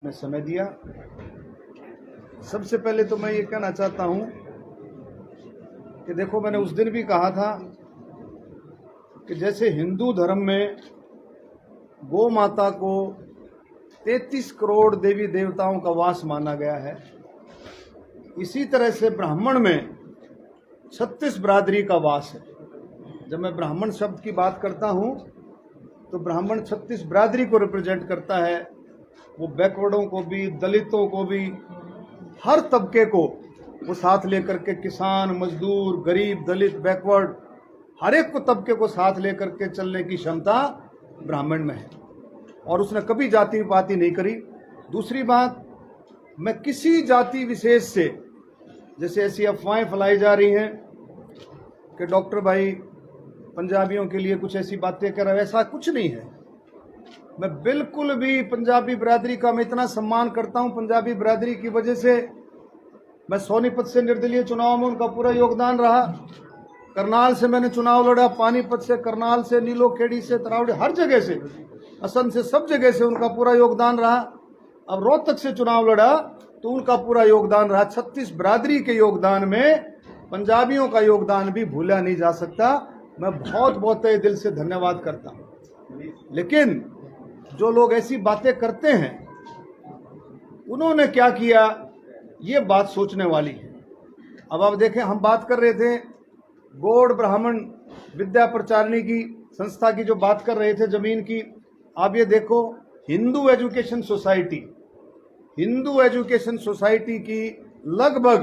में समय दिया। सबसे पहले तो मैं ये कहना चाहता हूँ कि देखो, मैंने उस दिन भी कहा था कि जैसे हिंदू धर्म में गौ माता को 33 करोड़ देवी देवताओं का वास माना गया है, इसी तरह से ब्राह्मण में 36 बिरादरी का वास है। जब मैं ब्राह्मण शब्द की बात करता हूँ तो ब्राह्मण 36 बिरादरी को रिप्रेजेंट करता है। वो बैकवर्डों को भी, दलितों को भी, हर तबके को वो साथ लेकर के, किसान, मजदूर, गरीब, दलित, बैकवर्ड, हर एक को तबके को साथ लेकर के चलने की क्षमता ब्राह्मण में है और उसने कभी जाति पाति नहीं करी। दूसरी बात, मैं किसी जाति विशेष से, जैसे ऐसी अफवाहें फैलाई जा रही हैं कि डॉक्टर भाई पंजाबियों के लिए कुछ ऐसी बातें कर रहे हैं, ऐसा कुछ नहीं है। मैं बिल्कुल भी पंजाबी बिरादरी का मैं इतना सम्मान करता हूं। पंजाबी बिरादरी की वजह से मैं सोनीपत से निर्दलीय चुनाव में उनका पूरा योगदान रहा, करनाल से मैंने चुनाव लड़ा, पानीपत से, करनाल से, नीलो खेड़ी से, तरावड़ी, हर जगह से, असम से, सब जगह से उनका पूरा योगदान रहा। अब रोहतक से चुनाव लड़ा तो उनका पूरा योगदान रहा। 36 बिरादरी के योगदान में पंजाबियों का योगदान भी भूला नहीं जा सकता। मैं बहुत बहुत दिल से धन्यवाद करता हूं। लेकिन जो लोग ऐसी बातें करते हैं, उन्होंने क्या किया, ये बात सोचने वाली है। अब आप देखें, हम बात कर रहे थे गौड़ ब्राह्मण विद्या प्रचारिणी की संस्था की, जो बात कर रहे थे जमीन की। आप ये देखो, हिंदू एजुकेशन सोसाइटी की लगभग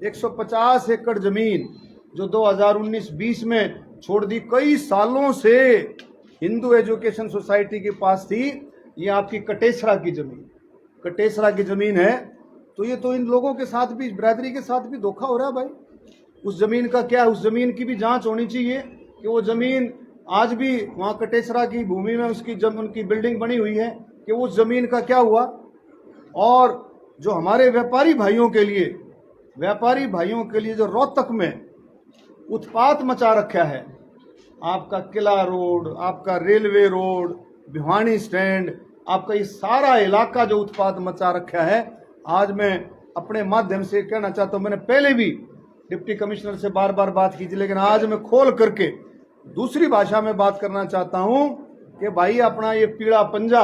150 एकड़ जमीन जो 2019-20 में छोड़ दी। कई सालों से हिंदू एजुकेशन सोसाइटी के पास थी। ये आपकी कटेसरा की जमीन है। तो ये तो इन लोगों के साथ भी, बिरादरी के साथ भी धोखा हो रहा है भाई। उस जमीन का क्या, उस जमीन की भी जांच होनी चाहिए कि वो जमीन आज भी वहाँ कटेसरा की भूमि में उनकी बिल्डिंग बनी हुई है, कि उस जमीन का क्या हुआ। और जो हमारे व्यापारी भाइयों के लिए जो रोहतक में उत्पात मचा रखा है, आपका किला रोड, आपका रेलवे रोड, भिवानी स्टैंड, आपका ये सारा इलाका जो उत्पात मचा रखा है, आज मैं अपने माध्यम से कहना चाहता हूं। मैंने पहले भी डिप्टी कमिश्नर से बार बार बात की थी, लेकिन आज मैं खोल करके दूसरी भाषा में बात करना चाहता हूं कि भाई अपना ये पीला पंजा,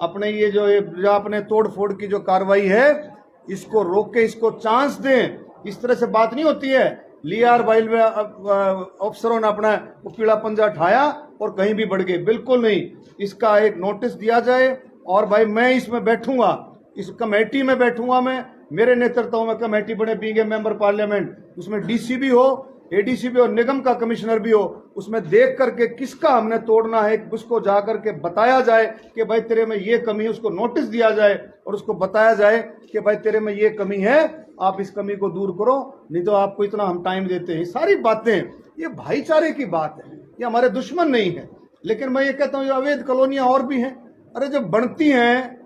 अपने ये जो अपने तोड़ फोड़ की जो कार्रवाई है, इसको रोके, इसको चांस दें। इस तरह से बात नहीं होती है। लियार वाइल में अफसरों ने अपना वो पीला पंजा उठाया और कहीं भी बढ़ गए, बिल्कुल नहीं। इसका एक नोटिस दिया जाए। और भाई मैं इसमें बैठूंगा, इस कमेटी में बैठूंगा, मैं, मेरे नेतृत्व में कमेटी बने, बीइंग ए मेंबर पार्लियामेंट, उसमें डीसी भी हो, एडीसी भी हो, निगम का कमिश्नर भी हो, उसमें देख करके किसका हमने तोड़ना है उसको जाकर के बताया जाए कि भाई तेरे में ये कमी है, उसको नोटिस दिया जाए और उसको बताया जाए कि भाई तेरे में ये कमी है, आप इस कमी को दूर करो, नहीं तो आपको इतना हम टाइम देते हैं। सारी बातें, ये भाईचारे की बात है, ये हमारे दुश्मन नहीं है। लेकिन मैं ये कहता हूँ, ये अवैध कॉलोनियां और भी हैं। अरे जब बनती हैं,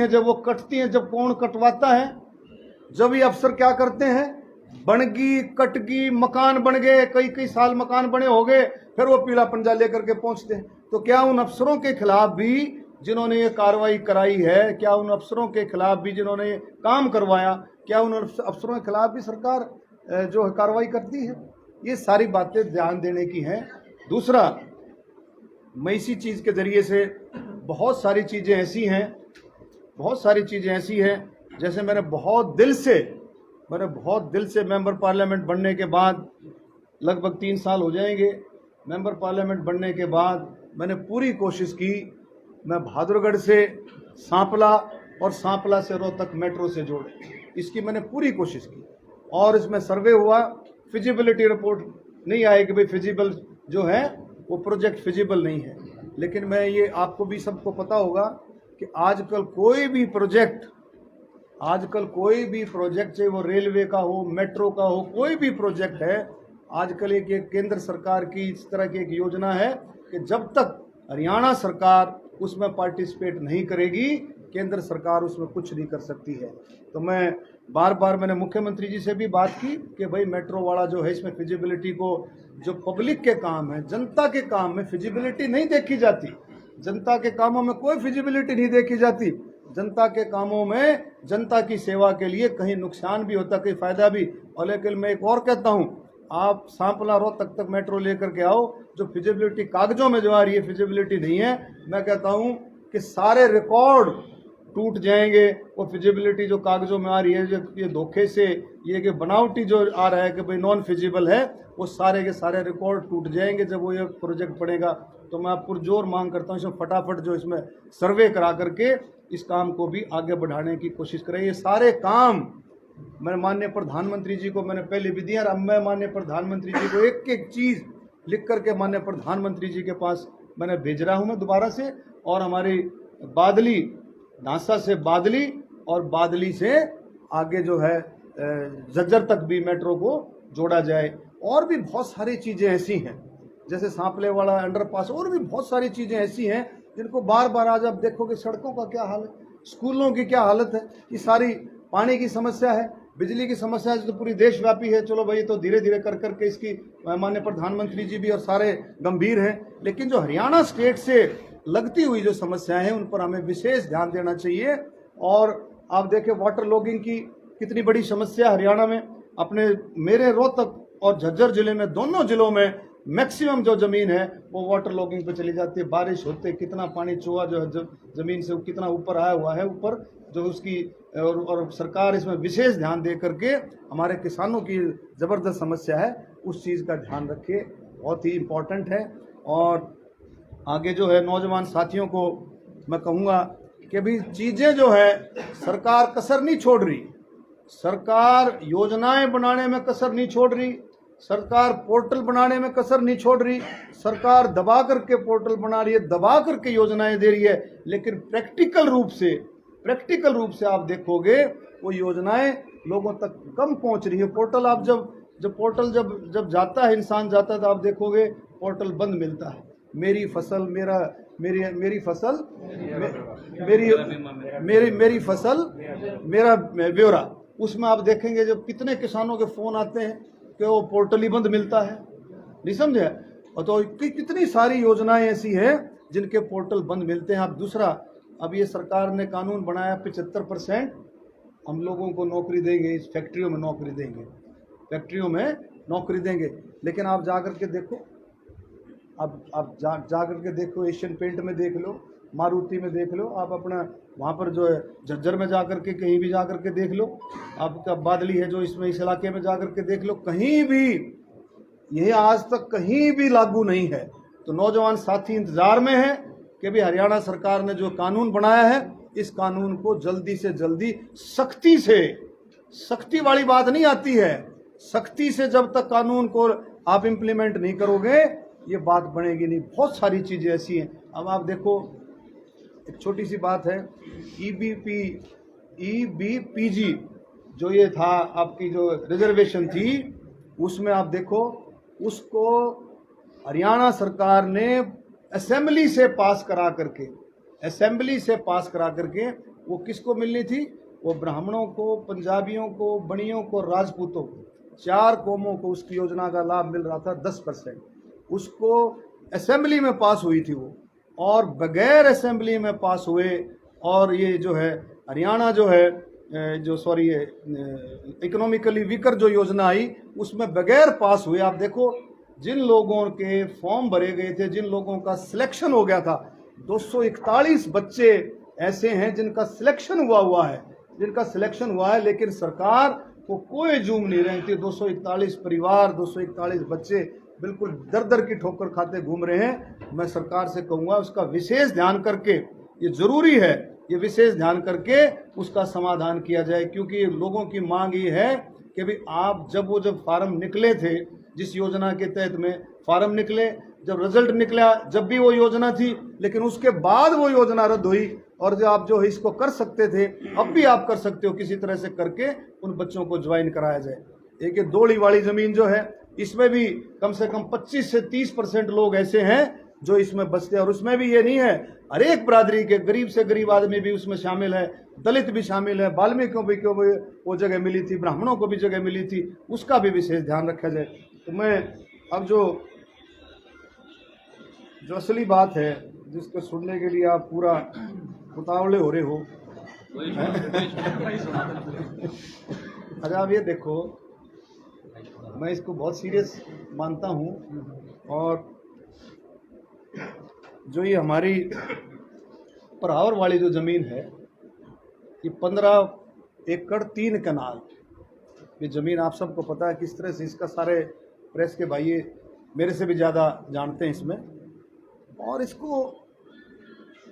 जब वो कटती हैं, जब कौन कटवाता है, जब ये अफसर क्या करते हैं, बनगी, कटगी, मकान बन गए, कई साल मकान बने हो गए, फिर वो पीला पंजा लेकर के पहुंचते हैं। तो क्या उन अफसरों के खिलाफ भी जिन्होंने ये कार्रवाई कराई है, क्या उन अफसरों के खिलाफ भी जिन्होंने ये काम करवाया, क्या उन अफसरों के खिलाफ भी सरकार जो कार्रवाई करती है? ये सारी बातें ध्यान देने की हैं। दूसरा, मैं इसी चीज के जरिए से बहुत सारी चीजें ऐसी हैं, जैसे मैंने बहुत दिल से मेंबर पार्लियामेंट बनने के बाद, लगभग 3 साल हो जाएंगे मेंबर पार्लियामेंट बनने के बाद, मैंने पूरी कोशिश की, मैं बहादुरगढ़ से सांपला और सांपला से रोहतक मेट्रो से जोड़े, इसकी मैंने पूरी कोशिश की। और इसमें सर्वे हुआ, फिजिबिलिटी रिपोर्ट नहीं आए कि भाई फिजिबल जो है वो प्रोजेक्ट फिजिबल नहीं है। लेकिन मैं ये, आपको भी सबको पता होगा कि आजकल कोई भी प्रोजेक्ट, चाहे वो रेलवे का हो, मेट्रो का हो, कोई भी प्रोजेक्ट है, आजकल एक केंद्र सरकार की इस तरह की एक योजना है कि जब तक हरियाणा सरकार उसमें पार्टिसिपेट नहीं करेगी, केंद्र सरकार उसमें कुछ नहीं कर सकती है। तो मैं बार बार, मैंने मुख्यमंत्री जी से भी बात की कि भाई मेट्रो वाला जो है, इसमें फिजिबिलिटी को, जो पब्लिक के काम है, जनता के काम में फिजिबिलिटी नहीं देखी जाती, जनता के कामों में कोई फिजिबिलिटी नहीं देखी जाती। जनता के कामों में, जनता की सेवा के लिए कहीं नुकसान भी होता, कहीं फायदा भी। और लेकिन मैं एक और कहता हूं, आप सांपला रोहतक तक मेट्रो लेकर के आओ, जो फिजिबिलिटी कागजों में जो आ रही है फिजिबिलिटी नहीं है। मैं कहता हूं कि सारे रिकॉर्ड टूट जाएंगे। वो फिजिबिलिटी जो कागजों में आ रही है, जो ये धोखे से, ये कि बनावटी जो आ रहा है कि भाई नॉन फिजिबल है, वो सारे के सारे रिकॉर्ड टूट जाएंगे जब वो ये प्रोजेक्ट पड़ेगा। तो मैं पुरजोर मांग करता हूँ इसमें फटाफट जो इसमें सर्वे करा करके इस काम को भी आगे बढ़ाने की कोशिश करें। ये सारे काम मैं माननीय प्रधानमंत्री जी को मैंने पहले भी दिया, अब मैं माननीय प्रधानमंत्री जी को एक एक चीज़ लिख करके माननीय प्रधानमंत्री जी के पास मैंने भेज रहा हूँ मैं दोबारा से। और हमारी बादली, ढांसा से बादली और बादली से आगे जो है झज्जर तक भी मेट्रो को जोड़ा जाए। और भी बहुत सारी चीज़ें ऐसी हैं, जैसे सांपले वाला अंडरपास, और भी बहुत सारी चीज़ें ऐसी हैं जिनको बार बार आज आप देखोगे। सड़कों का क्या हाल है, स्कूलों की क्या हालत है, ये सारी पानी की समस्या है, बिजली की समस्या है, जो पूरी देशव्यापी है। चलो भाई, तो धीरे धीरे कर करके इसकी माननीय प्रधानमंत्री जी भी और सारे गंभीर हैं। लेकिन जो हरियाणा स्टेट से लगती हुई जो समस्याएं हैं, उन पर हमें विशेष ध्यान देना चाहिए। और आप देखें वाटर लॉगिंग की कितनी बड़ी समस्या हरियाणा में। अपने मेरे रोहतक और झज्जर जिले में, दोनों जिलों में मैक्सिमम जो जमीन है वो वाटर लॉगिंग पे चली जाती है। बारिश होते कितना पानी चूहा जो जमीन से कितना ऊपर आया हुआ है, ऊपर जो उसकी और सरकार इसमें विशेष ध्यान दे करके हमारे किसानों की ज़बरदस्त समस्या है, उस चीज़ का ध्यान रखे, बहुत ही इम्पोर्टेंट है। और आगे जो है नौजवान साथियों को मैं कहूँगा कि भी चीज़ें जो है सरकार कसर नहीं छोड़ रही, सरकार योजनाएं बनाने में कसर नहीं छोड़ रही, सरकार पोर्टल बनाने में कसर नहीं छोड़ रही, सरकार दबा करके पोर्टल बना रही है, दबा करके योजनाएं दे रही है। लेकिन प्रैक्टिकल रूप से आप देखोगे वो योजनाएं लोगों तक कम पहुंच रही है। पोर्टल आप जब जाता है, इंसान जाता है, तो आप देखोगे पोर्टल बंद मिलता है। मेरी फसल मेरा ब्यौरा, उसमें आप देखेंगे जब कितने किसानों के फोन आते हैं कि वो पोर्टल ही बंद मिलता है, नहीं समझे। और तो कितनी सारी योजनाएं ऐसी हैं जिनके पोर्टल बंद मिलते हैं। अब दूसरा, अब ये सरकार ने कानून बनाया 75% हम लोगों को नौकरी देंगे, इस फैक्ट्रियों में नौकरी देंगे। लेकिन आप जा कर के देखो, आप जा कर के देखो, एशियन पेंट में देख लो, मारुति में देख लो, आप अपना वहाँ पर जो है झज्जर में जा कर के कहीं भी जा कर के देख लो, आपका बादली है जो इसमें इस इलाके में जा कर के देख लो, कहीं भी यह आज तक कहीं भी लागू नहीं है। तो नौजवान साथी इंतजार में है कि भी हरियाणा सरकार ने जो कानून बनाया है, इस कानून को जल्दी से जल्दी सख्ती वाली बात नहीं आती है, सख्ती से जब तक कानून को आप इम्प्लीमेंट नहीं करोगे ये बात बनेगी नहीं। बहुत सारी चीज़ें ऐसी हैं। अब आप देखो, एक छोटी सी बात है, EBPG जो ये था, आपकी जो रिजर्वेशन थी, उसमें आप देखो उसको हरियाणा सरकार ने असेंबली से पास करा करके वो किसको मिलनी थी, वो ब्राह्मणों को, पंजाबियों को, बनियों को, राजपूतों को, 4 कौमों को उसकी योजना का लाभ मिल रहा था 10%। उसको असेंबली में पास हुई थी वो, और बगैर असेंबली में पास हुए, और ये जो है हरियाणा जो है इकोनॉमिकली वीकर जो योजना आई, उसमें बगैर पास हुए, आप देखो जिन लोगों के फॉर्म भरे गए थे, जिन लोगों का सिलेक्शन हो गया था, 241 बच्चे ऐसे हैं जिनका सिलेक्शन हुआ है, लेकिन सरकार को कोई जूम नहीं रही थी। 241 परिवार, 241 बच्चे बिल्कुल दर दर की ठोकर खाते घूम रहे हैं। मैं सरकार से कहूँगा उसका विशेष ध्यान करके, ये जरूरी है, ये विशेष ध्यान करके उसका समाधान किया जाए। क्योंकि लोगों की मांग ये है कि भाई आप जब फार्म निकले थे, जिस योजना के तहत में फार्म निकले, जब रिजल्ट निकला, जब भी वो योजना थी, लेकिन उसके बाद वो योजना रद्द हुई, और जो आप जो है इसको कर सकते थे, अब भी आप कर सकते हो, किसी तरह से करके उन बच्चों को ज्वाइन कराया जाए। एक ये दोड़ी वाली जमीन जो है, इसमें भी कम से कम 25 से 30% लोग ऐसे हैं जो इसमें बसते हैं। और उसमें भी ये नहीं है, हर एक बरादरी के गरीब से गरीब आदमी भी उसमें शामिल है, दलित भी शामिल है, वाल्मीकियों को भी वो जगह मिली थी, ब्राह्मणों को भी जगह मिली थी, उसका भी विशेष ध्यान रखा जाए। तो मैं अब जो असली बात है, जिसको सुनने के लिए आप पूरा उतावले हो रहे हो, अच्छा अब ये देखो, मैं इसको बहुत सीरियस मानता हूँ, और जो ये हमारी परावर वाली जो ज़मीन है, ये 15 एकड़ 3 कनाल, ये ज़मीन आप सबको पता है किस तरह से, इसका सारे प्रेस के भाई मेरे से भी ज़्यादा जानते हैं इसमें, और इसको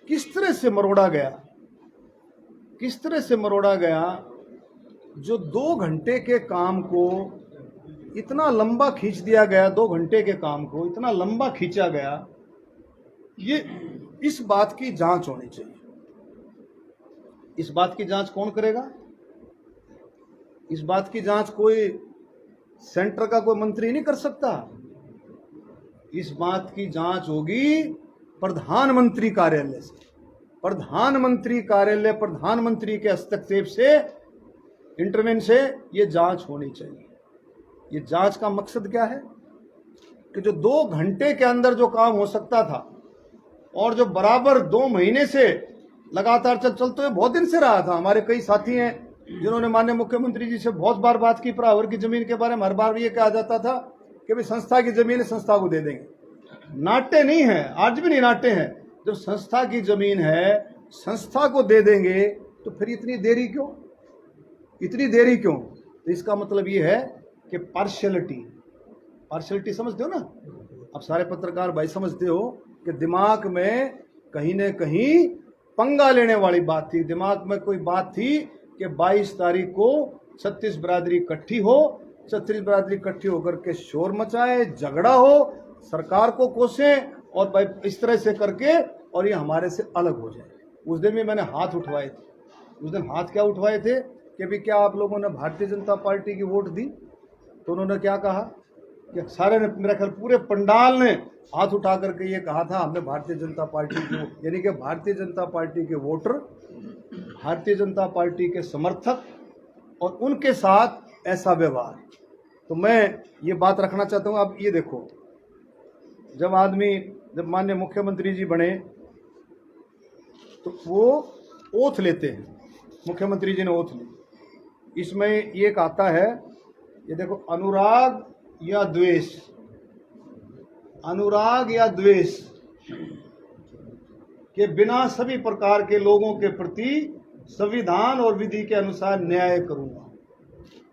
किस तरह से मरोड़ा गया, किस तरह से मरोड़ा गया, जो 2 घंटे के काम को इतना लंबा खींच दिया गया, 2 घंटे के काम को इतना लंबा खींचा गया। ये इस बात की जांच होनी चाहिए। इस बात की जांच कौन करेगा? इस बात की जांच कोई सेंटर का कोई मंत्री नहीं कर सकता। इस बात की जांच होगी प्रधानमंत्री कार्यालय से। प्रधानमंत्री कार्यालय, प्रधानमंत्री के हस्तक्षेप से, इंटरवेन से ये जांच होनी चाहिए। ये जांच का मकसद क्या है कि जो 2 घंटे के अंदर जो काम हो सकता था, और जो बराबर 2 महीने से लगातार चलते हुए बहुत दिन से रहा था। हमारे कई साथी हैं जिन्होंने माननीय मुख्यमंत्री जी से बहुत बार बात की परावर की जमीन के बारे में। हर बार ये कहा जाता था कि भाई संस्था की जमीन है, संस्था को दे देंगे। नाटे नहीं है, आज भी नहीं नाटे हैं। जब संस्था की जमीन है, संस्था को दे देंगे, तो फिर इतनी देरी क्यों? इतनी देरी क्यों? तो इसका मतलब ये है कि पार्शियलिटी समझते हो ना? अब सारे पत्रकार भाई समझते हो कि दिमाग में कहीं न कहीं पंगा लेने वाली बात थी। दिमाग में कोई बात थी कि 22 तारीख को 36 बिरादरी इकट्ठी हो, 36 बिरादरी इकट्ठी होकर के शोर मचाए, झगड़ा हो, सरकार को कोसे, और भाई इस तरह से करके और ये हमारे से अलग हो जाए। उस दिन भी मैंने हाथ उठवाए थे। उस दिन हाथ क्या उठवाए थे कि भी क्या आप लोगों ने भारतीय जनता पार्टी की वोट दी? तो उन्होंने क्या कहा कि सारे ने, मेरा ख्याल पूरे पंडाल ने हाथ उठा करके ये कहा था हमने भारतीय जनता पार्टी की, यानी कि भारतीय जनता पार्टी के वोटर, भारतीय जनता पार्टी के समर्थक, और उनके साथ ऐसा व्यवहार। तो मैं ये बात रखना चाहता हूँ। अब ये देखो, जब माननीय मुख्यमंत्री जी बने तो वो ओथ लेते हैं। मुख्यमंत्री जी ने ओथ ली। इसमें ये कहता है, ये देखो, अनुराग या द्वेष, अनुराग या द्वेष के बिना सभी प्रकार के लोगों के प्रति संविधान और विधि के अनुसार न्याय करूंगा।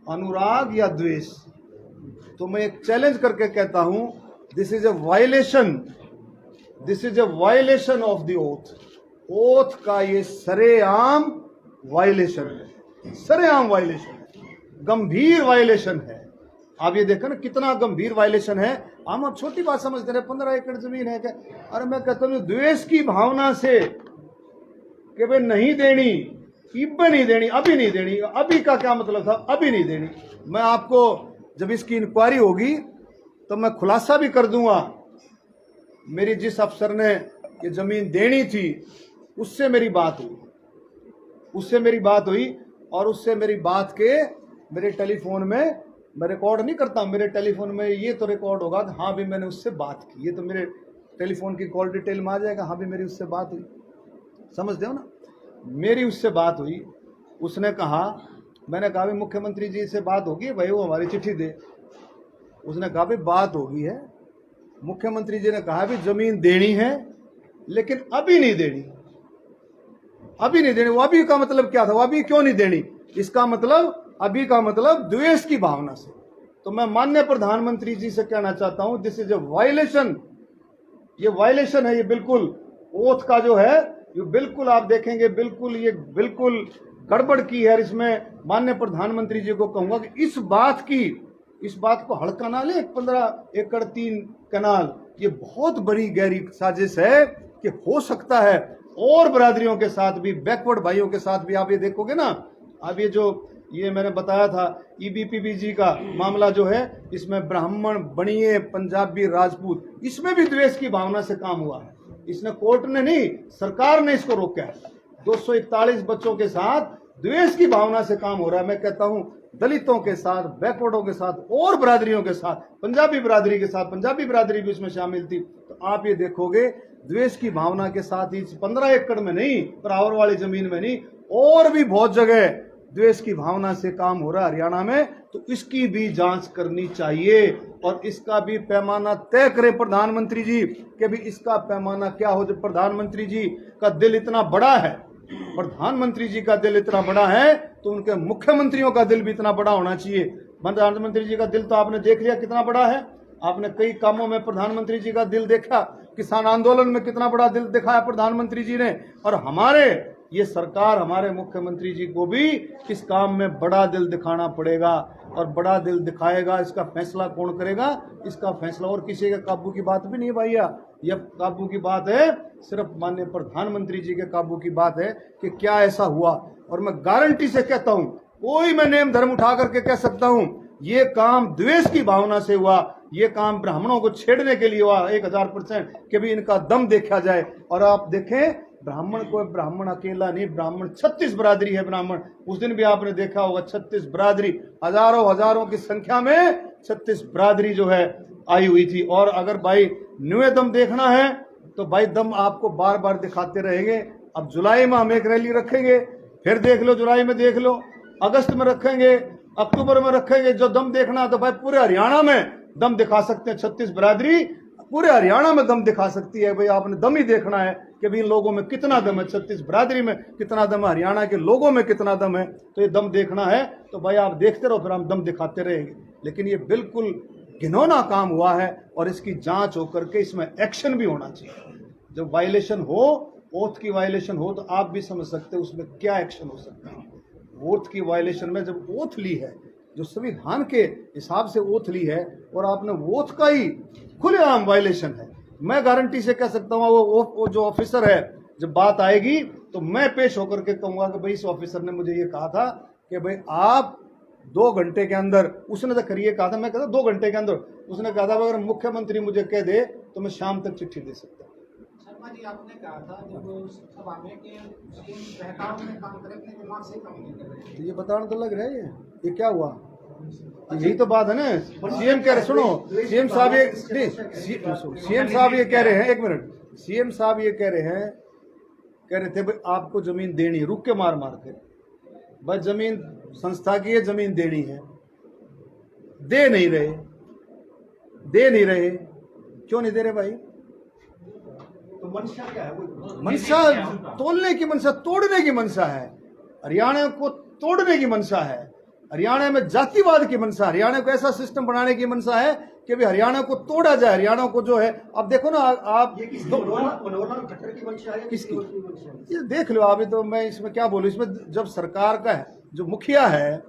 अनुराग या द्वेष। तो मैं एक चैलेंज करके कहता हूं, this is a violation of the oath. Oath का ये सरेआम वायलेशन है, सरेआम वायलेशन है, गंभीर वायलेशन है। आप ये देखो ना कितना गंभीर वायलेशन है। हम अब छोटी बात समझते रहे, 15 एकड़ जमीन है क्या? अरे मैं कहता हूँ द्वेष की भावना से कि भाई नहीं देनी, इब्बे नहीं देनी, अभी नहीं देनी। अभी का क्या मतलब था? अभी नहीं देनी। मैं आपको जब इसकी इंक्वायरी होगी तो मैं खुलासा भी कर दूंगा। मेरी जिस अफसर ने ये जमीन देनी थी उससे मेरी बात हुई, और उससे मेरी बात के मेरे टेलीफोन में, मैं रिकॉर्ड नहीं करता, मेरे टेलीफोन में ये तो रिकॉर्ड होगा कि हाँ भी मैंने उससे बात की। ये तो मेरे टेलीफोन की कॉल डिटेल में आ जाएगा, हाँ भी मेरी उससे बात हुई। समझते हो ना? मेरी उससे बात हुई। उसने कहा, मैंने कहा भी मुख्यमंत्री जी से बात होगी भाई, वो हमारी चिट्ठी दे। उसने कहा भी बात होगी है। मुख्यमंत्री जी ने कहा भी जमीन देनी है लेकिन अभी नहीं देनी, अभी नहीं देनी। वो अभी का मतलब क्या था? वो अभी क्यों नहीं देनी? इसका मतलब, अभी का मतलब द्वेष की भावना से। तो मैं माननीय प्रधानमंत्री जी से कहना चाहता हूं, दिस इज ए वायलेशन। ये वायलेशन है, ये बिल्कुल ओथ का जो है, ये बिल्कुल आप देखेंगे बिल्कुल, ये बिल्कुल गड़बड़ की है। इसमें माननीय प्रधानमंत्री जी को कहूंगा कि इस बात को हल्का ना ले। 15 एकड़ 3 कनाल, ये बहुत बड़ी गहरी साजिश है कि हो सकता है और बिरादरियों के साथ भी, बैकवर्ड भाइयों के साथ भी। आप ये देखोगे ना, अब ये मैंने बताया था ईबीपीबीजी का मामला जो है, इसमें ब्राह्मण, बनिए, पंजाबी, राजपूत, इसमें भी द्वेष की भावना से काम हुआ है। इसने कोर्ट ने नहीं, सरकार ने इसको रोका है। 241 बच्चों के साथ द्वेष की भावना से काम हो रहा है। मैं कहता हूं दलितों के साथ, बैकवर्डों के साथ, और बिरादरियों के साथ, पंजाबी बिरादरी के साथ, पंजाबी बिरादरी भी उसमें शामिल थी। तो आप ये देखोगे द्वेष की भावना के साथ ही 15 एकड़ में नहीं, परावर वाली जमीन में नहीं, और भी बहुत जगह द्वेष की भावना से काम हो रहा है हरियाणा में, तो इसकी भी जांच करनी चाहिए और इसका भी पैमाना तय करें प्रधानमंत्री जी कि भी इसका पैमाना क्या हो। जब प्रधानमंत्री जी का दिल इतना बड़ा है, प्रधानमंत्री जी का दिल इतना बड़ा है, तो उनके मुख्यमंत्रियों का दिल भी इतना बड़ा होना चाहिए। प्रधानमंत्री जी का दिल तो आपने देख लिया कितना बड़ा है, आपने कई कामों में प्रधानमंत्री जी का दिल देखा, किसान आंदोलन में कितना बड़ा दिल दिखाया प्रधानमंत्री जी ने, और हमारे ये सरकार, हमारे मुख्यमंत्री जी को भी इस काम में बड़ा दिल दिखाना पड़ेगा और बड़ा दिल दिखाएगा। इसका फैसला कौन करेगा? इसका फैसला और किसी के काबू की बात भी नहीं भैया, यह काबू की बात है सिर्फ माननीय प्रधानमंत्री जी के काबू की बात है कि क्या ऐसा हुआ। और मैं गारंटी से कहता हूं, कोई मैं नेम धर्म उठा करके कह सकता हूं ये काम द्वेष की भावना से हुआ, ये काम ब्राह्मणों को छेड़ने के लिए हुआ 1000% कि भी इनका दम देखा जाए। और आप देखें, ब्राह्मण को, ब्राह्मण अकेला नहीं, ब्राह्मण 36 बरादरी है ब्राह्मण। उस दिन भी आपने देखा होगा 36 बरादरी, हजारों की संख्या में 36 बरादरी जो है आई हुई थी। और अगर भाई न्यू दम देखना है तो भाई दम आपको बार बार दिखाते रहेंगे। अब जुलाई में हम एक रैली रखेंगे, फिर देख लो, जुलाई में देख लो, अगस्त में रखेंगे, अक्टूबर में रखेंगे। जो दम देखना है तो भाई पूरे हरियाणा में दम दिखा सकते हैं। 36 बरादरी पूरे हरियाणा में दम दिखा सकती है। भाई आपने दम ही देखना है कि भी इन लोगों में कितना दम है, 36 बरादरी में कितना दम है, हरियाणा के लोगों में कितना दम है। तो ये दम देखना है तो भाई आप देखते रहो, फिर हम दम दिखाते रहेंगे। लेकिन ये बिल्कुल घिनौना काम हुआ है और इसकी जांच होकर के इसमें एक्शन भी होना चाहिए। जब वायलेशन हो, ओथ की वायलेशन हो, तो आप भी समझ सकते हो उसमें क्या एक्शन हो सकता है। ओथ की वायलेशन में जब ओथ ली है, जो संविधान के हिसाब से ओथ ली है, और आपने ओथ का ही खुलेआम वायलेशन है, मैं गारंटी से कह सकता हूँ वो जो ऑफिसर है, जब बात आएगी तो मैं पेश होकर के कहूंगा कि भाई इस ऑफिसर ने मुझे ये कहा था कि भाई आप 2 घंटे के अंदर, उसने तो खैर ये कहा था, मैं कहता 2 घंटे के अंदर, उसने कहा था अगर मुख्यमंत्री मुझे कह दे तो मैं शाम तक चिट्ठी दे सकता हूँ। शर्मा जी, आपने कहा था जब सभा में कि बहकाव में काम करें, अपने दिमाग से काम नहीं कर रहे, तो ये बताना तो लग रहा है ये क्या हुआ। यही तो बात है ना। सीएम कह रहे, सुनो, सीएम साहब ये सीएम साहब ये कह रहे हैं, एक मिनट, सीएम साहब ये कह रहे थे भाई आपको जमीन देनी, रुक के मार के भाई जमीन संस्था की है, जमीन देनी है, दे नहीं रहे। क्यों नहीं दे रहे भाई? तो मंशा क्या है? मंशा तोड़ने की मंशा, तोड़ने की मंशा है, हरियाणा को तोड़ने की मंशा है, हरियाणा में जातिवाद की मंशा, हरियाणा को ऐसा सिस्टम बनाने की मंशा है कि भी हरियाणा को तोड़ा जाए। हरियाणा को जो है, अब देखो ना आप, ये मनोहर खट्टर की मंशा है, किसकी? ये देख लो अभी तो मैं इसमें क्या बोलूं। इसमें जब सरकार का है, जो मुखिया है,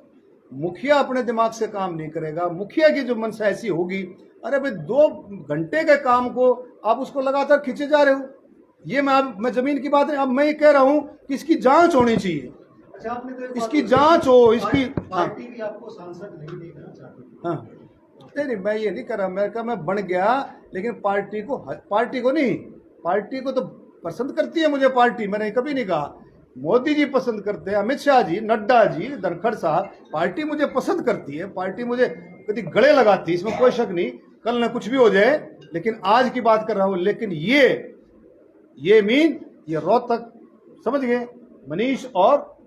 मुखिया अपने दिमाग से काम नहीं करेगा, मुखिया की जो मंशा ऐसी होगी, अरे भाई 2 घंटे के काम को आप उसको लगातार खींचे जा रहे हो। ये मैं जमीन की बात नहीं, अब मैं ये कह रहा हूं कि इसकी जांच होनी चाहिए। अच्छा, आपने तो इसकी जांच हो, इसकी पार्टी भी आपको सांसद नहीं देखना चाहती। हाँ, नहीं मैं ये नहीं कर रहा, मैं कहा मैं बन गया, लेकिन पार्टी को नहीं, पार्टी को तो पसंद करती है मुझे पार्टी, मैंने कभी नहीं कहा। मोदी जी पसंद करते हैं, अमित शाह जी, नड्डा जी, धनखड़ साहब, पार्टी मुझे पसंद करती है, पार्टी मुझे कभी गले लगाती है, इसमें कोई शक नहीं। कल न कुछ भी हो जाए, लेकिन आज की बात कर रहा हूं। लेकिन ये रोहतक, समझ गए, मनीष और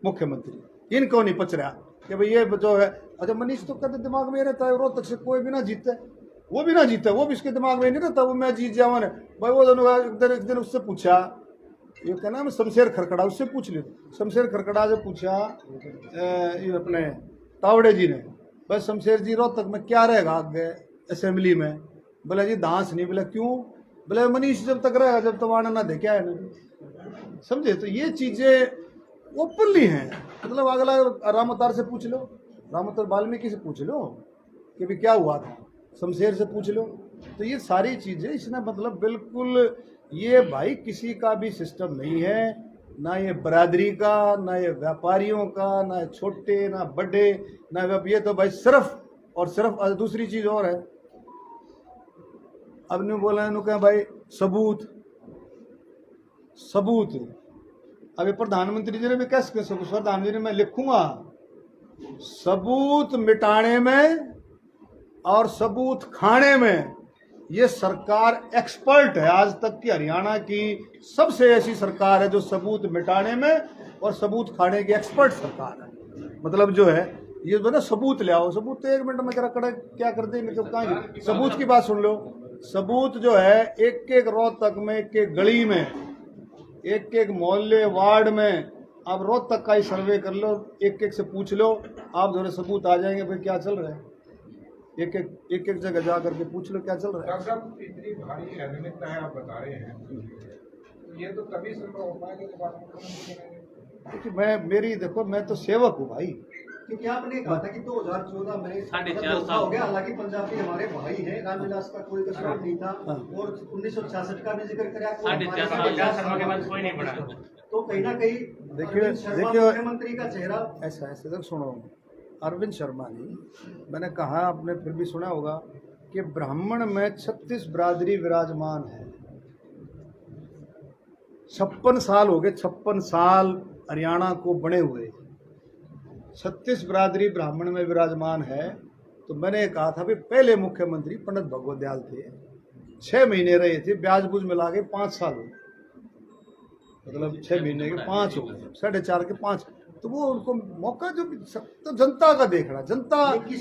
मुख्यमंत्री, इनको नहीं पच रहा कि भाई ये जो है। अच्छा, मनीष तो कहते दिमाग में रहता है रोहतक से कोई भी ना जीते, वो भी इसके दिमाग में नहीं रहता, वो मैं जीत जाऊँ भाई। वो दोनों एक दिन उससे पूछा, ये कहना मैं शमशेर खरकड़ा, उससे पूछ लो, शमशेर खरकड़ा से पूछा ये अपने तावड़े जी ने, भाई शमशेर जी रोहतक में क्या रहेगा आगे असेंबली में? बोला जी दांस नहीं। बोला क्यों? बोले मनीष जब तक रहेगा, जब तक आना ना दे, क्या है ना, समझे। तो ये चीजें ओपनली हैं, मतलब अगला राम अवतार से पूछ लो, राम अवतार वाल्मीकि से पूछ लो कि भी क्या हुआ था, शमशेर से पूछ लो। तो ये सारी चीजें इसने मतलब बिल्कुल, ये भाई किसी का भी सिस्टम नहीं है, ना ये बरादरी का, ना ये व्यापारियों का, ना ये छोटे ना बड़े, ना ये तो भाई सिर्फ और सिर्फ। दूसरी चीज और है, अब ने बोला कहा भाई सबूत। अभी प्रधानमंत्री जी ने भी कैसे प्रधानमंत्री ने मैं लिखूंगा सबूत मिटाने में और सबूत खाने में ये सरकार एक्सपर्ट है। आज तक की हरियाणा की सबसे ऐसी सरकार है जो सबूत मिटाने में और सबूत खाने की एक्सपर्ट सरकार है। मतलब जो है ये जो ना सबूत ले आओ, सबूत तो 1 मिनट में जरा कड़ा क्या कर दे, मतलब कहाँ की सबूत की बात सुन लो। सबूत जो है एक एक रोहतक में, एक एक गली में, एक एक मोहल्ले वार्ड में आप रोहतक का ही सर्वे कर लो, एक एक से पूछ लो, आप जो है सबूत आ जाएंगे भाई क्या चल रहा है। एक एक जगह जा करके पूछ लो क्या चल रहा है। डॉक्टर साहब इतनी भारी अनियमितता है आप बता रहे हैं, तो ये तो तभी संभव हो पाएगा जब आप मुख्यमंत्री बनेंगे। क्योंकि मेरी देखो मैं तो सेवक हूँ भाई। क्योंकि आपने कहा था कि 2014 में 4.5 हो गया, हालांकि पंजाबी हमारे भाई हैं, रामविलास का कोई कसूर नहीं था, हाँ। और 1966 का भी जिक्र कराया, कोई 4.5 हमारे साल शर्मा के बाद कोई नहीं बढ़ा। तो कहीं ना कहीं देखिए अरविंद शर्मा देखिए मुख्यमंत्री का चेहरा ऐसा ऐसे तक सुनो, अरविंद शर्मा नहीं, मैंने कहा आपने फिर भी सुना होगा कि ब्राह्मण में 36 बिरादरी विराजमान है। 56 साल हो गए, 56 साल हरियाणा को बने हुए, 36 बिरादरी ब्राह्मण में विराजमान है। तो मैंने कहा था भी पहले मुख्यमंत्री पंडित भगवत दयाल थे, 6 महीने रहे थे, ब्याज बूझ मिला के 5 साल हो गए, मतलब 6 महीने के 5 हो गए, 4.5 के 5। तो वो उनको मौका जो तो जनता का देख रहा, जनता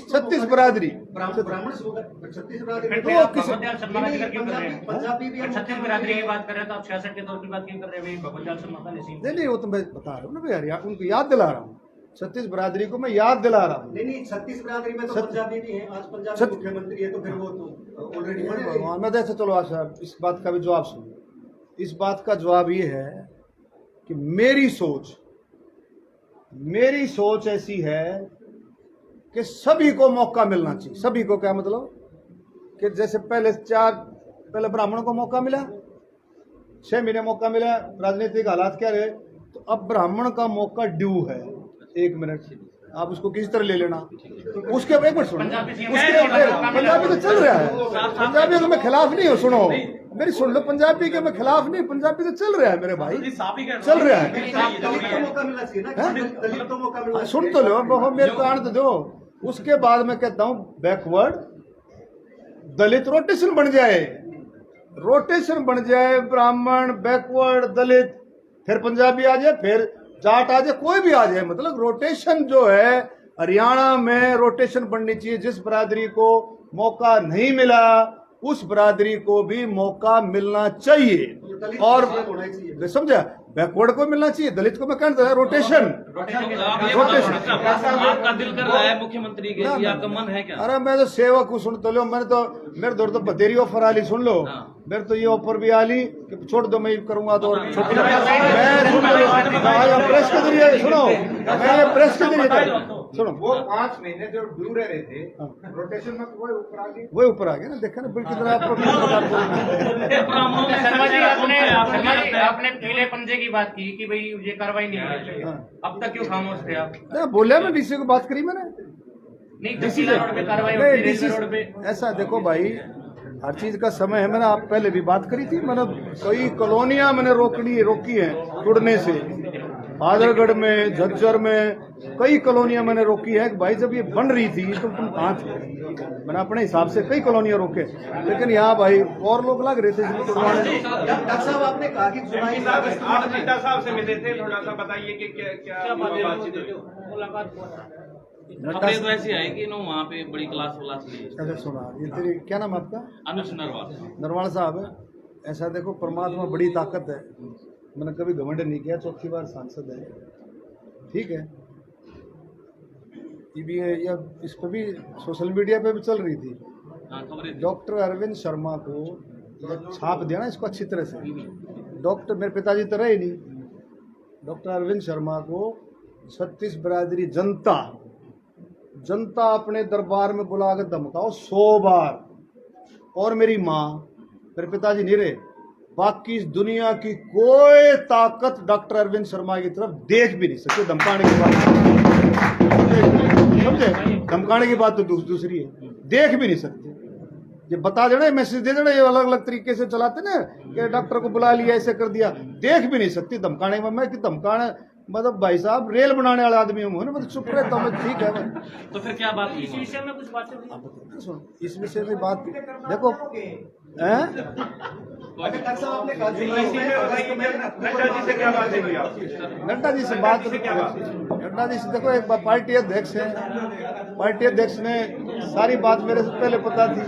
36 बिरादरी ब्राह्मण से होगा, 36 बिरादरी फिर में आप तो भगवत दयाल शर्मा का जिक्र क्यों कर रहे हैं? पंजाबी भी 36 बिरादरी की बात कर रहे हैं तो आप 66 के दौर की बात क्यों कर रहे हैं? भगवत दयाल शर्मा का नसीब नहीं वो तो मैं बता रहा हूँ ना भाई, हरियाणा उनको याद दिला रहा हूँ, 36 बिरादरी को मैं याद दिला रहा हूँ। नहीं 36 बिरादरी में तो पंजाबी भी है, आज पंजाबी मुख्यमंत्री है, तो फिर वो तो ऑलरेडी बने हुए हैं। मैं तो ऐसे चलो आशा इस बात का भी जवाब सुनो। इस बात का जवाब ये है कि मेरी सोच ऐसी है कि सभी को मौका मिलना चाहिए। सभी को क्या मतलब कि जैसे पहले ब्राह्मणों को मौका मिला, 6 महीने मौका मिला, राजनीतिक हालात क्या रहे, तो अब ब्राह्मण का मौका ड्यू है। 1 मिनट आप उसको किसी तरह ले लेना, उसके 1 मिनट सुनो, पंजाबी तो चल रहा है, पंजाबी तो मैं खिलाफ नहीं हूँ, सुनो मेरी सुन लो, पंजाबी के मैं खिलाफ नहीं, पंजाबी तो चल रहा है मेरे भाई, चल रहा है। दलित को मौका मिलना चाहिए ना, दलित को मौका मिलना सुन तो लो, मेरे को आने तो दो। उसके बाद मैं कहता हूं बैकवर्ड दलित रोटेशन बन जाए, ब्राह्मण बैकवर्ड दलित, फिर पंजाबी आ जाए, फिर जाट आ जाए, कोई भी आ जाए, मतलब रोटेशन जो है हरियाणा में रोटेशन बननी चाहिए। जिस बिरादरी को मौका नहीं मिला उस बिरादरी को भी मौका मिलना चाहिए, और समझा, बैकवर्ड को मिलना चाहिए, दलित को मैं कहता है रोटेशन। आपका दिल कर रहा है मुख्यमंत्री के लिए, आपका मन है क्या? अरे मैं तो सेवक हूँ, सुन तो लो, मेरे दौर तो बतेरी ऑफर आ ली, सुन लो, मेरे तो ये ऑफर भी आ ली कि छोड़ दो, मैं करूंगा तो मैं प्रेस के जरिए सुनो, मैं ये प्रेस के जरिए सुनो, वो 5 महीने जो ड्यू रहे थे रोटेशन में, तो वही ऊपर आ गए, वही ऊपर आ गया ना, देखा ना बिल की तरह आपने पीले पंजे की बात की कि भाई ये कार्रवाई नहीं है, अब तक क्यों खामोश थे आप? बोलिया मैं डीसी को बात करी मैंने, नहीं डीसी रोड पे कार्रवाई होती है, रेलवे रोड पे ऐसा देखो भाई, हर चीज का समय है। मैंने आप पहले भी बात करी थी, मैंने कई कॉलोनियां मैंने रोकी हैं टूटने से, आदरगढ़ में, झज्जर में कई कॉलोनियां मैंने रोकी है कि भाई जब ये बन रही थी तो तुम कहाँ थे। मैंने अपने हिसाब से कई कॉलोनियां रोके, लेकिन यहाँ भाई और लोग लग रहे थे। डॉक्टर साहब आपने कहा कि जुलाई में आप नड्डा साहब से मिले थे, थोड़ा सा बताइए कि क्या मुलाकात खबरें तो ऐसी आई कि वहाँ पे बड़ी क्लास ली। अच्छा सुना, ये तेरी क्या नाम आपका? अनुज नरवाल साहब है। ऐसा देखो, परमात्मा बड़ी ताकत है, मैंने कभी घमंड नहीं किया, चौथी बार सांसद है, ठीक है। ये भी है, या इस पर भी सोशल मीडिया पे भी चल रही थी। डॉक्टर अरविंद शर्मा को छाप दिया ना इसको अच्छी तरह से, डॉक्टर मेरे पिताजी तो रहे नहीं, डॉक्टर अरविंद शर्मा को 36 बिरादरी जनता अपने दरबार में बुला कर धमकाओ 100 बार, और मेरी माँ, मेरे पिताजी नहीं रहे, बाकी इस दुनिया की कोई ताकत डॉक्टर अरविंद शर्मा की तरफ देख भी नहीं सकती। धमकाने की बात समझे, धमकाने की बात तो दूसरी है, देख भी नहीं सकते। ये बता देना, मैसेज दे देना, ये अलग अलग तरीके से चलाते ना कि डॉक्टर को बुला लिया, ऐसे कर दिया, देख भी नहीं सकती धमकाने में। मैं कि धमकाने मतलब भाई साहब रेल बनाने वाला आदमी हूँ ना, मतलब चुप रहता हूँ, ठीक है। तो फिर क्या बात, इस विषय में कुछ बात इस विषय में बात देखो, हैं? डॉक्टर साहब आपने कहा नड्डा जी से क्या बात हुई आप? नड्डा जी से बात, नड्डा जी से देखो, एक बार पार्टी अध्यक्ष है, पार्टी अध्यक्ष ने सारी बात मेरे से पहले पता थी,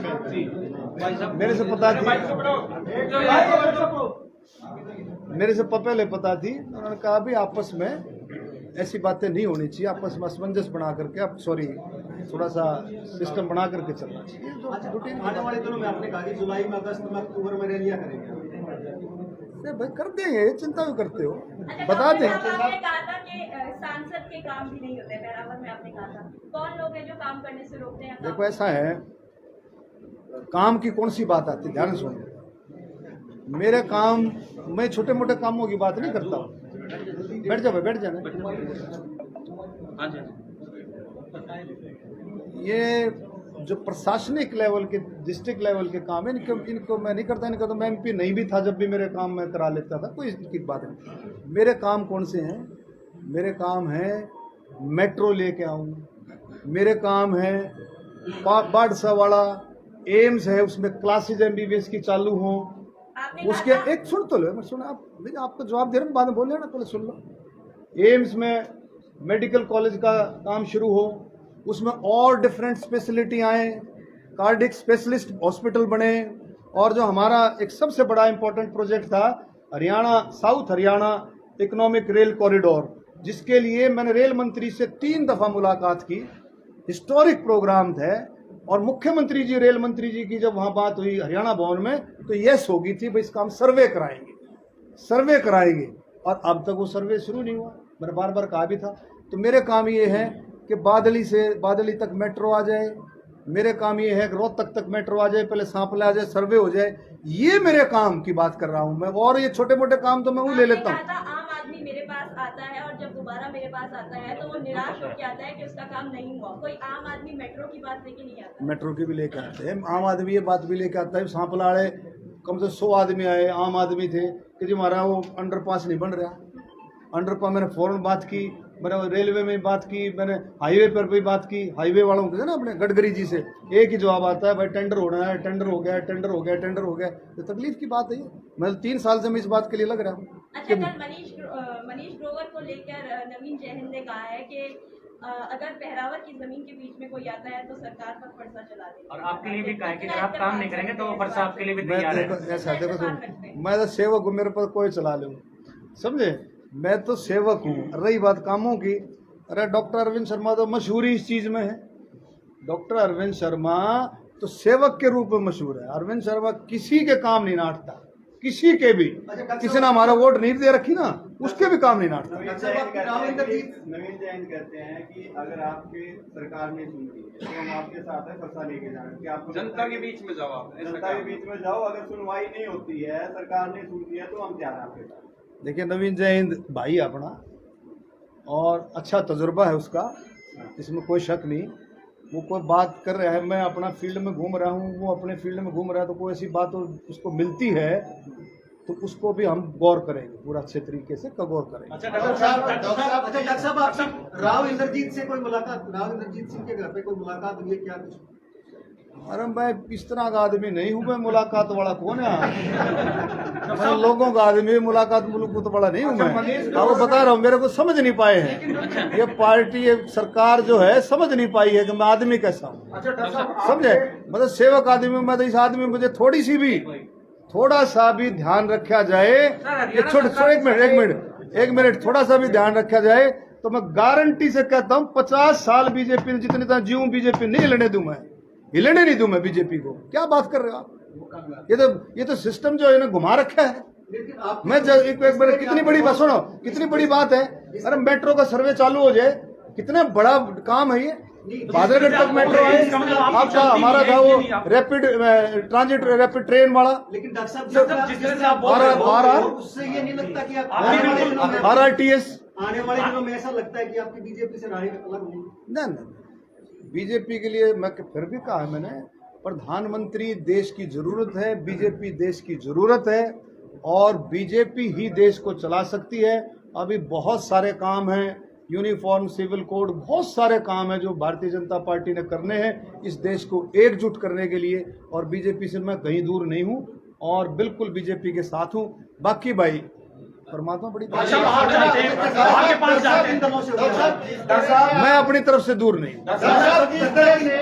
मेरे से पता थी, मेरे से पहले पता थी। उन्होंने कहा भी आपस में ऐसी बातें नहीं होनी चाहिए, आपस में असमंजस बना करके, आप सॉरी थोड़ा सा सिस्टम बना करके चलना चाहिए। अच्छा, आने वाले दिनों में आपने कहा कि जुलाई में, अगस्त में, अक्टूबर में रैलियां करेंगे। अरे भाई कर देंगे, चिंता क्यों करते हो, अच्छा, बता दें। डॉक्टर साहब, आपने कहा था कि सांसद के काम भी नहीं होते बहरावर में, आपने कहा था कौन लोग हैं जो काम करने से रोकते हैं? देखो ऐसा है, काम की कौन सी बात आती है, ध्यान से सुनो। मेरे काम, मैं छोटे मोटे कामों की बात नहीं करता हूँ। बैठ जाओ, बैठ जाना। ये जो प्रशासनिक लेवल के, डिस्ट्रिक्ट लेवल के काम है, इनको मैं नहीं करता। इनका तो मैं एमपी नहीं भी था, जब भी मेरे काम मैं करा लेता था, कोई इसकी बात नहीं। मेरे काम कौन से हैं? मेरे काम है मेट्रो लेके आऊँ, मेरे काम है बाढ़सा वाला एम्स है, उसमें क्लासेज एमबीबीएस की चालू हों, उसके एक सुन तो लो, मैं सुना, आप आपको जवाब दे रहा हूँ, बाद में बोल लेना, पहले सुन लो। एम्स में मेडिकल कॉलेज का काम शुरू हो, उसमें और डिफरेंट स्पेशलिटी आए, कार्डिक स्पेशलिस्ट हॉस्पिटल बने, और जो हमारा एक सबसे बड़ा इंपॉर्टेंट प्रोजेक्ट था Haryana, south Haryana economic rail corridor, जिसके लिए मैंने रेल मंत्री से 3 दफा मुलाकात की, हिस्टोरिक प्रोग्राम थे। और मुख्यमंत्री जी, रेल मंत्री जी की जब वहां बात हुई हरियाणा भवन में, तो यस होगी थी भाई, इसका हम सर्वे कराएंगे, सर्वे कराएंगे, और अब तक वो सर्वे शुरू नहीं हुआ। मैंने बार बार कहा भी था। तो मेरे काम ये है कि बादली से बादली तक मेट्रो आ जाए, मेरे काम ये है कि रोहतक तक मेट्रो आ जाए, पहले सांपला आ जाए, सर्वे हो जाए, ये मेरे काम की बात कर रहा हूं मैं। और ये छोटे मोटे काम तो मैं वो ले लेता हूँ। आम आदमी मेरे पास आता है और जब दोबारा मेरे पास आता है तो वो निराश होकर आता है कि उसका काम नहीं हुआ। कोई आम आदमी मेट्रो की बात लेके नहीं आता। मेट्रो की भी लेके आते हैं, आम आदमी ये बात भी लेके आता है। सांपला आड़े कम से 100 आदमी आए, आम आदमी थे कि जी हमारा वो अंडरपास नहीं बन रहा। अंडरपास मैंने फौरन बात की, मैंने रेलवे में बात की, मैंने हाईवे पर भी बात की, हाईवे वालों को ना अपने गडकरी जी से एक ही जवाब आता है, भाई टेंडर होना है, टेंडर हो गया, टेंडर हो गया, टेंडर हो गया। तो तकलीफ की बात है ये। मैं 3 साल से मैं इस बात के लिए लग रहा हूँ। अच्छा, कल मनीष ग्रोवर को लेकर नवीन जयहिंद ने कहा है कि अगर पहरावर की जमीन के बीच में कोई आता है तो सरकार पर फरसा चला देगा। और आपके लिए भी कहा है कि अगर आप काम नहीं करेंगे तो वो फरसा आपके लिए भी तैयार है। ऐसा देखो, तो मैं तो सेवक हूँ, मेरे पर कोई चला लूँ, समझे, मैं तो सेवक हूँ। रही बात कामों की, अरे डॉक्टर अरविंद शर्मा तो मशहूर ही इस चीज में है। डॉक्टर अरविंद शर्मा तो सेवक के रूप में मशहूर है। अरविंद शर्मा किसी के काम नहीं नाटता, किसी के भी। किसी ने हमारा वोट नहीं दे रखी ना, उसके भी काम नहीं नाटता। नवीन जयंत कहते हैं कि अगर आपकी सरकार नहीं सुनती है तो हम आपके साथ है, फंसा लेके जाएंगे कि आपको जनता के बीच में जाओ, आप जनता के बीच में जाओ, अगर सुनवाई नहीं होती है, सरकार नहीं सुनती है, तो हम तैयार हैं आपके साथ। देखिए, नवीन जयहिंद भाई अपना, और अच्छा तजुर्बा है उसका, इसमें कोई शक नहीं। वो कोई बात कर रहा है, मैं अपना फील्ड में घूम रहा हूँ, वो अपने फील्ड में घूम रहा है, तो कोई ऐसी बात उसको मिलती है तो उसको भी हम गौर करेंगे, पूरा अच्छे तरीके से गौर करेंगे। अच्छा डॉक्टर साहब, आपकी राव इंद्रजीत से कोई मुलाकात, राव इंद्रजीत सिंह के घर पे कोई मुलाकात हुई है क्या कुछ? अरे मैं इस तरह का आदमी नहीं हूँ, मैं मुलाकात वाला कौन है? मैं लोगों का आदमी, मुलाकात वाला नहीं हूँ मैं। आपको बता रहा हूँ, मेरे को समझ नहीं पाए हैं ये पार्टी, ये सरकार जो है समझ नहीं पाई है कि मैं आदमी कैसा हूँ, समझे। मतलब सेवक आदमी, मैं तो इस आदमी, मुझे थोड़ा सा भी ध्यान रखा जाए, ये एक मिनट थोड़ा सा भी ध्यान रखा जाए तो मैं गारंटी से कहता हूँ 50 साल बीजेपी जितने जीऊं बीजेपी नहीं हिलने दूं मैं, हिलने नहीं दूं मैं बीजेपी को। क्या बात कर रहे हो आप? ये तो सिस्टम जो है ना घुमा रखा है। मैं एक बार, कितनी बड़ी बात सुनो, कितनी बड़ी बात है। अरे मेट्रो का सर्वे चालू हो जाए, कितना बड़ा काम है ये। बादलगढ़ तक मेट्रो है, आपका हमारा था वो रैपिड ट्रांजिट रैपिड ट्रेन वाला। लेकिन डॉक्टर साहब उससे ये नहीं लगता कि आप RRTS आने वाले दिनों में ऐसा लगता है कि आपकी बीजेपी से राहें अलग होंगी? नहीं, बीजेपी के लिए मैं फिर भी कहा है मैंने, प्रधानमंत्री देश की जरूरत है, बीजेपी देश की जरूरत है, और बीजेपी ही देश को चला सकती है। अभी बहुत सारे काम हैं, यूनिफॉर्म सिविल कोड, बहुत सारे काम हैं जो भारतीय जनता पार्टी ने करने हैं इस देश को एकजुट करने के लिए। और बीजेपी से मैं कहीं दूर नहीं हूं और बिल्कुल बीजेपी के साथ हूं। बाकी भाई परमात्मा बड़ी बात है, मैं अपनी तरफ से दूर नहीं।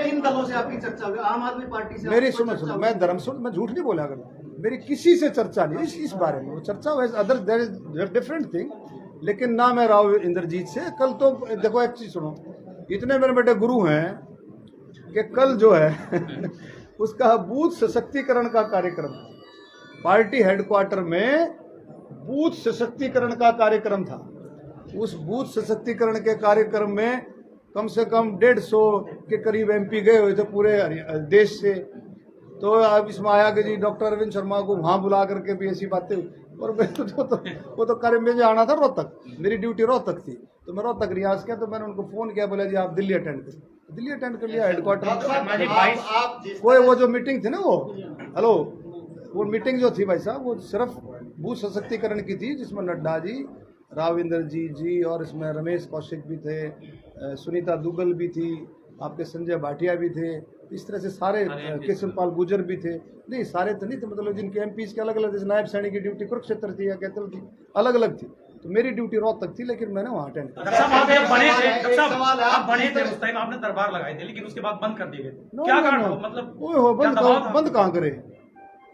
इन दलों से आपकी चर्चा हुई, आम आदमी पार्टी से मेरी सुनो, मैं धर्मसुन, मैं झूठ नहीं बोला करूँ, मेरी किसी से चर्चा नहीं इस बारे में। वो चर्चा other there is different thing, लेकिन ना मैं राव इंद्रजीत से। कल तो देखो एक चीज सुनो, इतने मेरे बेटे गुरु हैं कि कल जो है उसका बूथ सशक्तिकरण का कार्यक्रम, पार्टी हेडक्वार्टर में बूथ सशक्तिकरण का कार्यक्रम था। उस बूथ सशक्तिकरण के कार्यक्रम में कम से कम 150 के करीब एमपी गए हुए थे पूरे देश से। तो अब इसमें आया कि जी डॉक्टर अरविंद शर्मा को वहां बुला करके भी ऐसी बातें, और वो तो कार्य में आना था रोहतक, मेरी ड्यूटी रोहतक थी, तो मैं रोहतक रियाज किया। तो मैंने उनको फोन किया, बोला जी आप दिल्ली अटेंड करें। दिल्ली अटेंड कर लिया हेडक्वार्टर। कोई वो जो मीटिंग थी ना, वो मीटिंग जो थी भाई साहब, वो सिर्फ बूथ सशक्तिकरण की थी, जिसमें नड्डा जी, राव इंद्रजीत जी और इसमें रमेश कौशिक भी थे, सुनीता दुग्गल भी थी, आपके संजय भाटिया भी थे, इस तरह से सारे, कृष्ण पाल गुर्जर भी थे। नहीं सारे तो नहीं थे, मतलब जिनके एमपीज के अलग अलग, जैसे नायब सैनी की ड्यूटी कुरुक्षेत्र थी या कैथल थी, अलग अलग थी। तो मेरी ड्यूटी रोहतक थी, लेकिन मैंने वहाँ अटेंड किया। आप बने थे उस टाइम, आपने दरबार लगाए थे, लेकिन उसके बाद बंद कर दिए गए। क्या कारण, मतलब बंद कहाँ करे,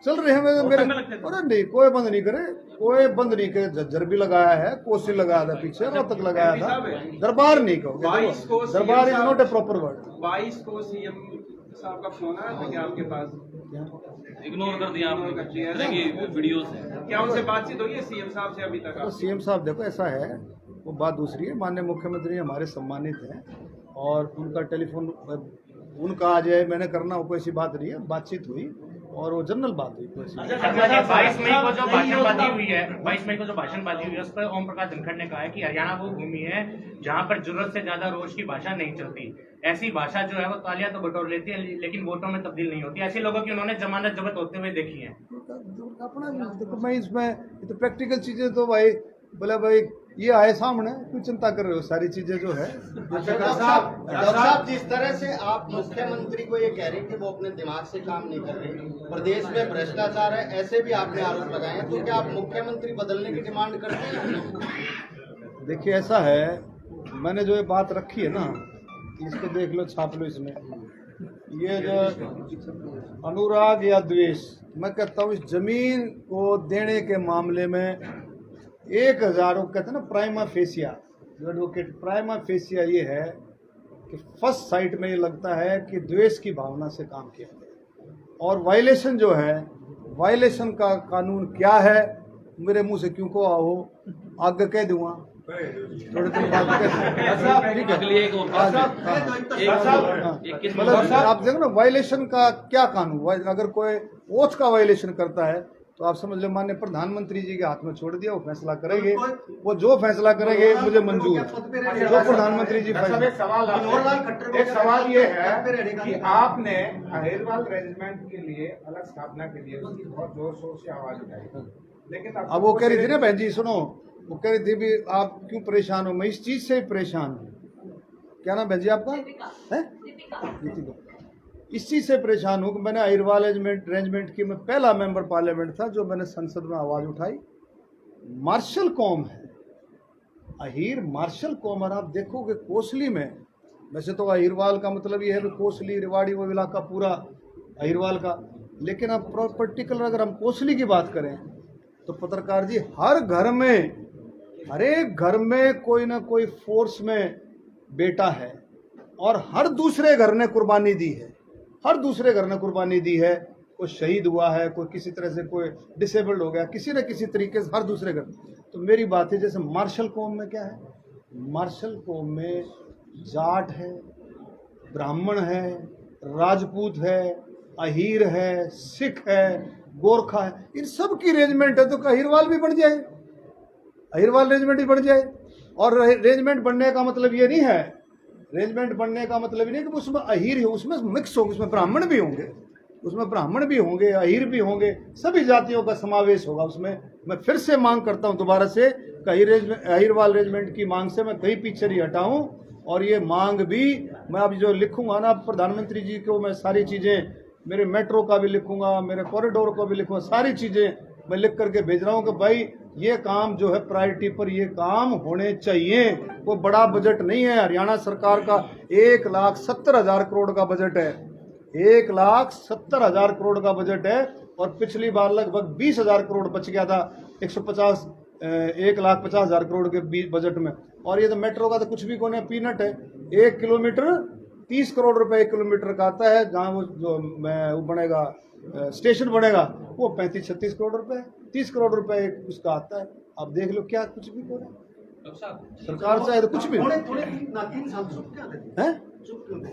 चल रहे हैं मेरे। अरे नहीं, कोई बंद नहीं करे, कोई बंद नहीं करे। झज्जर भी लगाया है, कोसी लगाया था, पीछे रोहतक लगाया था, दरबार नहीं कहो, दरबार is not a proper word. 22 को सीएम साहब का फोन आया था क्या आपके पास? इग्नोर कर दिया वीडियो से। क्या उनसे बातचीत हुई है सीएम साहब से अभी तक? तो सीएम साहब देखो ऐसा है, वो बात दूसरी है। माननीय मुख्यमंत्री हमारे सम्मानित हैं और उनका टेलीफोन उनका आज है, मैंने करना वो कोई ऐसी बात नहीं है, बातचीत हुई और वो जनरल बात हुई। 22 मई को जो भाषणबाजी हुई है, 22 मई को जो भाषणबाजी हुई है, उस पर ओम प्रकाश धनखड़ ने कहा है कि हरियाणा वो भूमि है जहां पर जरूरत से ज्यादा रोज की भाषा नहीं चलती। ऐसी भाषा जो है वो तालियां तो बटोर लेती है, लेकिन वोटों में तब्दील नहीं होती। ऐसे लोगों की उन्होंने जमानत जब्त होते हुए देखी है। अपना देखो, मैं इसमें तो प्रैक्टिकल चीजें तो भाई बोला भाई ये आए सामने, क्यों चिंता कर रहे हो, सारी चीजें जो है। डॉक्टर साहब, जिस तरह से आप मुख्यमंत्री को ये कह रहे हैं कि वो अपने दिमाग से काम नहीं कर रहे, प्रदेश में भ्रष्टाचार है, ऐसे भी आपने आरोप लगाए हैं, तो क्या आप मुख्यमंत्री बदलने की डिमांड करते हैं? देखिए ऐसा है, मैंने जो ये बात रखी है ना, इसको देख लो, छाप लो इसमें, ये जो अनुराग या द्वेष, मैं कहता हूँ इस जमीन को देने के मामले में 1000 कहते हैं ना प्राइमा फेसिया, जो एडवोकेट प्राइमा फेसिया ये है कि फर्स्ट साइट में ये लगता है कि द्वेष की भावना से काम किया गया। और वायलेशन जो है, वायलेशन का कानून क्या है, मेरे मुंह से क्यों को आओ, आगे कह दूंगा थोड़े दिन बाद। मतलब आप देखो ना वायलेशन का क्या कानून, अगर कोई ओथ का वायलेशन करता है तो आप समझ लो माननीय प्रधानमंत्री जी के हाथ में छोड़ दिया, वो फैसला करेंगे, वो जो फैसला करेंगे मुझे मंजूर है, जो प्रधानमंत्री जी फैसला। एक सवाल ये है कि आपने अहिरवाल रेजिमेंट के लिए अलग स्थापना के लिए उसकी बहुत जोर शोर से आवाज उठाई, लेकिन अब वो कह रही थी ना बहन जी, सुनो, वो कह रही थी भी आप क्यों परेशान हो, मैं इस चीज से परेशान हूँ। क्या नाम बहन जी आपका है? दीपिका। इस चीज से परेशान हूँ कि मैंने अहिरवाल रेजिमेंट की, मैं पहला मेंबर पार्लियामेंट था जो मैंने संसद में आवाज उठाई। मार्शल कौम है अहिर, मार्शल कौम। और आप देखोगे कोसली में, वैसे तो अहिरवाल का मतलब ये है कि कोसली रेवाड़ी वो इलाका पूरा अहिरवाल का, लेकिन अब पर्टिकुलर अगर हम कोसली की बात करें तो पत्रकार जी, हर घर में, हर एक घर में कोई ना कोई फोर्स में बेटा है और हर दूसरे घर ने कुर्बानी दी है, हर दूसरे घर ने कुर्बानी दी है। कोई शहीद हुआ है, कोई किसी तरह से कोई डिसेबल्ड हो गया, किसी न किसी तरीके से हर दूसरे घर। तो मेरी बात है, जैसे मार्शल कौम में क्या है, मार्शल कौम में जाट है, ब्राह्मण है, राजपूत है, अहीर है, सिख है, गोरखा है, इन सब की रेजिमेंट है। तो अहिरवाल भी बढ़ जाए, अहिरवाल रेजिमेंट भी बढ़ जाए। और रेजिमेंट बढ़ने का मतलब ये नहीं है, रेजिमेंट बनने का मतलब नहीं कि उसमें अहीर हो, उसमें मिक्स होंगे, उसमें ब्राह्मण भी होंगे, उसमें ब्राह्मण भी होंगे, अहीर भी होंगे, सभी जातियों का समावेश होगा उसमें। मैं फिर से मांग करता हूं दोबारा से कि अहीरवाल रेजिमेंट की मांग से मैं कहीं पीछे नहीं हटाऊं। और ये मांग भी मैं अब जो लिखूंगा ना प्रधानमंत्री जी को, मैं सारी चीज़ें, मेरे मेट्रो का भी लिखूंगा, मेरे कॉरिडोर को भी लिखूंगा, सारी चीज़ें मैं लिख करके भेज रहा हूं कि भाई ये काम जो है प्रायोरिटी पर ये काम होने चाहिए। वो बड़ा बजट नहीं है, हरियाणा सरकार का 1,70,000 करोड़ का बजट है, 1,70,000 करोड़ का बजट है। और पिछली बार लगभग 20,000 करोड़ बच गया था 1,50,000 करोड़ के बजट में। और ये तो मेट्रो का तो कुछ भी कोने पीनट है। 1 किलोमीटर 30 करोड़ रुपए 1 किलोमीटर का आता है, जहाँ वो जो वो बनेगा स्टेशन बनेगा वो 35-36 करोड़ रुपए है, 30 करोड़ रुपए उसका आता है। अब देख लो क्या कुछ भी कोने सरकार चाहे तो कुछ भी है।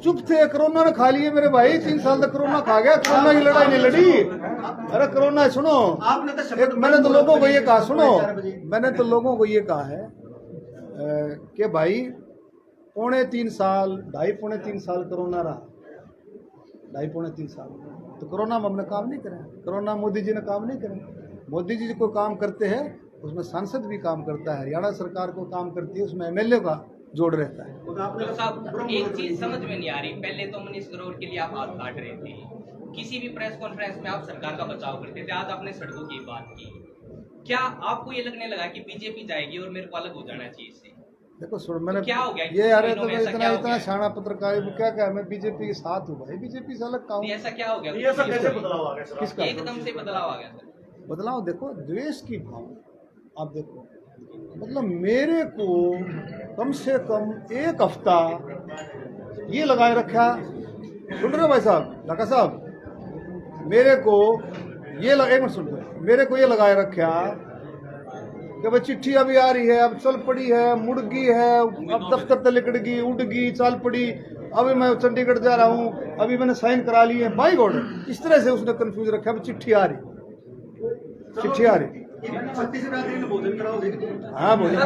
चुप थे, कोरोना ने खा लिए मेरे भाई, 3 साल तक कोरोना खा गया, कोरोना की लड़ाई नहीं लड़ी। अरे कोरोना सुनो, मैंने तो लोगों को ये कहा, सुनो मैंने तो लोगों को ये कहा है कि भाई 2.5 साल 2.5 साल कोरोना रहा, 2.5 साल तो कोरोना में हमने काम नहीं करे। कोरोना मोदी जी ने काम नहीं करे। मोदी जी को काम करते हैं उसमें सांसद भी काम करता है, हरियाणा सरकार को काम करती है उसमें एमएलए का जोड़ रहता है। डॉक्टर साहब एक चीज समझ में नहीं आ रही, पहले तो मनीष ग्रोवर के लिए आप हाथ काट रहे थे, किसी भी प्रेस कॉन्फ्रेंस में आप सरकार का बचाव करते थे, आज आपने सड़कों की बात की। क्या आपको ये लगने लगा कि बीजेपी जाएगी और मेरे को अलग हो जाना चाहिए इससे? देखो सुन, मैंने क्या हो गया ये यार तो इतना शाना पत्रकार क्या मैं बीजेपी के साथ हूँ भाई, बीजेपी से अलग काम। ऐसा क्या हो गया? ऐसा कैसे बदलाव आ गया? किसका एकदम से बदलाव आ गया सर? बदलाव देखो, द्वेष की भावना। आप देखो मतलब मेरे को कम से कम 1 हफ्ता ये लगाए रखा, सुन रहे हो भाई साहब, लका साहब, मेरे को ये एक मिनट सुन रहे, मेरे को ये लगाए रखा कि भाई चिट्ठी अभी आ रही है, अब चल पड़ी है, मुड़ गई है, अब दफ्तर तक लिकड़ गई, उड़ गई, चल पड़ी, अभी मैं चंडीगढ़ जा रहा हूँ, अभी मैंने साइन करा लिए, बाई गॉड इस तरह से उसने कंफ्यूज रखा। अब चिट्ठी आ रही, चिट्ठी आ रही। हाँ बोलिए।